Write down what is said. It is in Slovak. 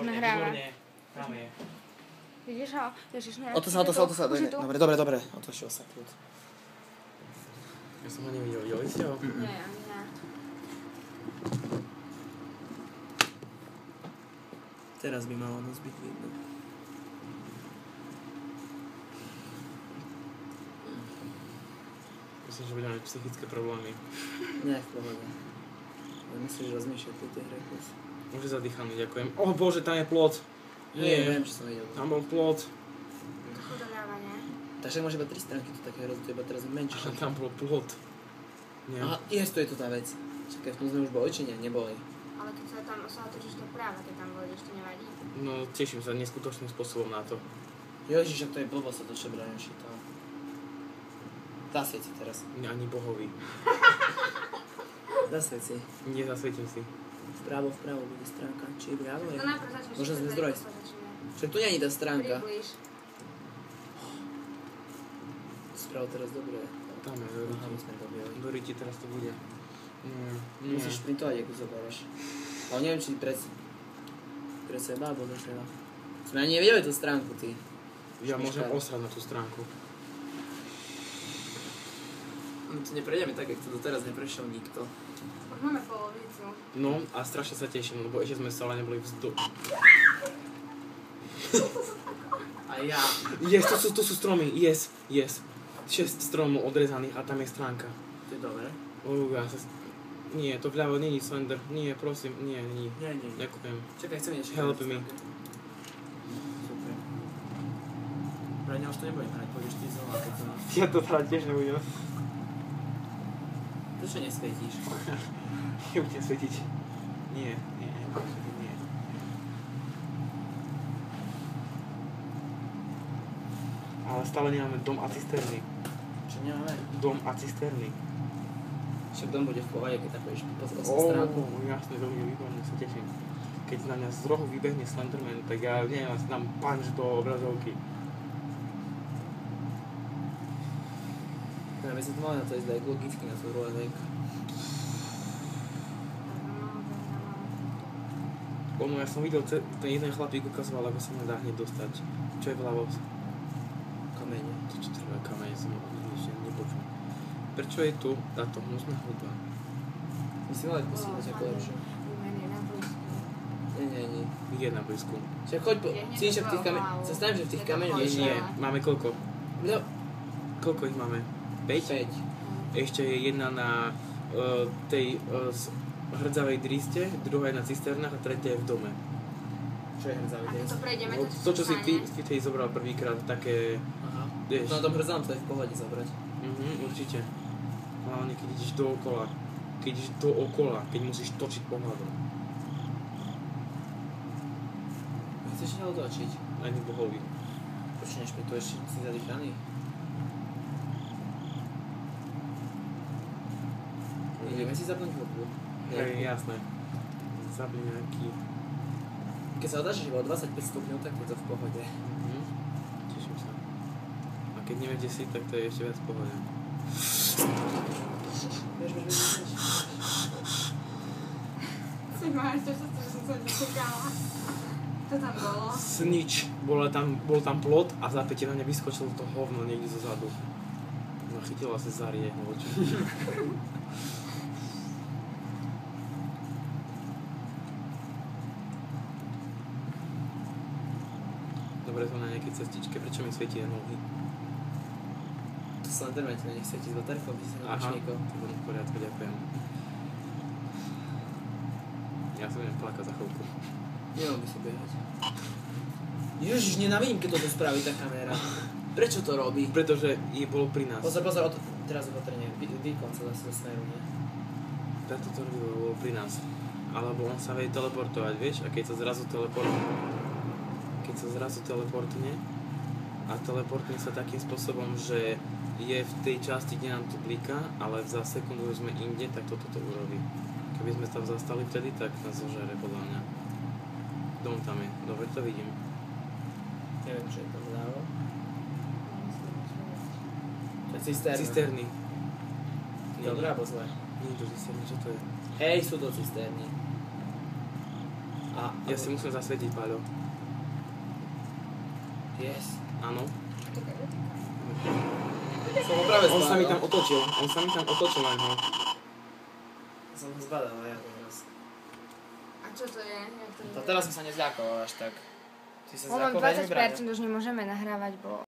už nahráva. Tam je. Vidíš ho? Ježiš, Oto sa. Dobre. Otočil sa. Ja som ho nevidel. Videli ste ho? Nie, ani ne. Teraz by malo nás byť vidno. Myslím, že budeme mať psychické problémy. Nie, v pohode. Myslíš, že rozmýšľať pri tej hre plus. Môže zadýchaný, ďakujem. Oh bože, tam je plot. Nie, viem, čo som videl. Tam bol plot. To chudoľava, nie? Takže máš iba 3 stránky, to také hrozné, to iba teraz menšie. A tam bol plot. Nie. Aha, je to tá vec. Čakaj, v tom sme už boli, či nie? Neboli. Ale keď sa tam otočíš to práva, keď tam vôjdeš, to nevadí. No, teším sa neskutočným spôsobom na to. Ježiš, to je blbo sa to šebraňuši to. Zasvieti teraz. Ani bohovi. Zasvieti. Nie, zasvietím si. Vpravo bude stránka. Či vľavo je? To najprv začneš. Možno sme zdroj. Však tu nie je tá stránka. Približ. Spravo teraz dobre. Tam je, Aha, my sme dobieli. do ryti teraz to bude. Nie. Musíš printovať, ako zoberieš. Ale neviem, či pred seba, alebo za seba. Sme ani nevedeli tú stránku, ty. Ja môžem osrať na tú stránku. No to neprejdeme tak, jak to doteraz neprešiel nikto. Už máme polovicu. No a strašne sa teším, lebo ešte sme stále neboli vzdu. A ja. Yes, to sú stromy, yes. 6 stromov odrezaných a tam je stránka. To je dobré. Nie, to vľavo není Slender. Nie, prosím, nie. Nie. Ďakujem. Čakaj, chcem niečo. Help me. Super. Pravde, už to nebudem hrať, pôjdeš ty znova, keď to máš. Ja to teda tiež nebudem. Prečo nesvietíš? Nebudem svetiť. Nie. Ale stále nemáme dom a cisterny. Čo nemáme? Dom a cisterny. Však dom bude v pohode, keď tak pôjdeš pozrieť sa stránku. Jasne, dom je výborné, sa teším. Keď na mňa z rohu vybehne Slenderman, tak ja neviem, asi dám punch do obrazovky. Ja my sa tu mali na to ísť aj logicky na tú rohovek. Ono, ja som videl, ten jeden chlapík ukazoval, ako sa ma dá hneď dostať. Čo je vľavo? Kamene. To čo treba kamene, som ešte nepočul. Prečo je tu táto hnusná hudba? My si mali posílať ako lepšie. Výmeny na blízku. Nie. Je na blízku. Však choď po... Cítiš, že v tých kameňoch... Sa stavím, že v tých kameňoch... Nie. Máme koľko? No. Koľko ich máme? 5? 5. Ešte je jedna na tej hrdzavej driste, druhá je na cisternách a tretia je v dome. Čo je hrdzavý A keď drist? to prejdeme, To, čo si ty zobral prvýkrát, také... Aha. Vieš. No na tom hrdzavém to je v pohode zobrať. Určite. Hlavne keď ideš dookola, keď musíš točiť pohľadom. Chceš ho otočiť? Ani bohovi. Prečo nešprituješ, si zadýchaný? Ideme si zapnúť hudbu. Hej, jasné. Zapni nejaký... Keď sa odáš iba o 25 stupňov, tak je to v pohode. Teším sa. A keď nevieš, kde si, tak to je ešte viac v pohode. Bež. Si máš, že som sa nečekala. To tam bolo? Snič. Bol tam plot a za päť na mňa vyskočilo to hovno niekde zo zadu. No chytila sa Zarie, alebo čo. Dobre, to na nejakej cestičke, prečo mi svietí nohy? To Slenderman ti nech svieti z baterkou, by si sa napočníkol. To bude v poriadku, ďakujem. Ja sa budem plakať za chvíľku. Nemal by si behať. Ježiš, nenávidím, keď toto spraví tá kamera. Prečo to robí? Pretože bolo pri nás. Pozor, teraz opatrne, výkon sa zase do smeru, nie? Preto to bolo pri nás. Alebo on sa vie teleportovať, vieš? A keď sa zrazu teleportne a teleportne sa takým spôsobom, že je v tej časti, kde nám to bliká, ale za sekundu už sme inde, tak toto urobí. Keby sme tam zastali vtedy, tak nás zožere podľa mňa. Dom tam je, dobre to vidím. Neviem, čo je tam vľavo. To je cisterna. Cisterny. Dobré alebo zlé? Nie je to cisterny, čo to je? Hej, sú to cisterny. Ja si musím zasvietiť, Paľo. Yes. Áno. Som ho práve On sa mi zbadal. tam otočil na ňo. Som ho zbadal, ja teraz. A čo to je? Jak to To teraz som sa nezľakol až tak. Ty sa Mám zľakol veľmi, Braňo? 20% už nemôžeme nahrávať, bo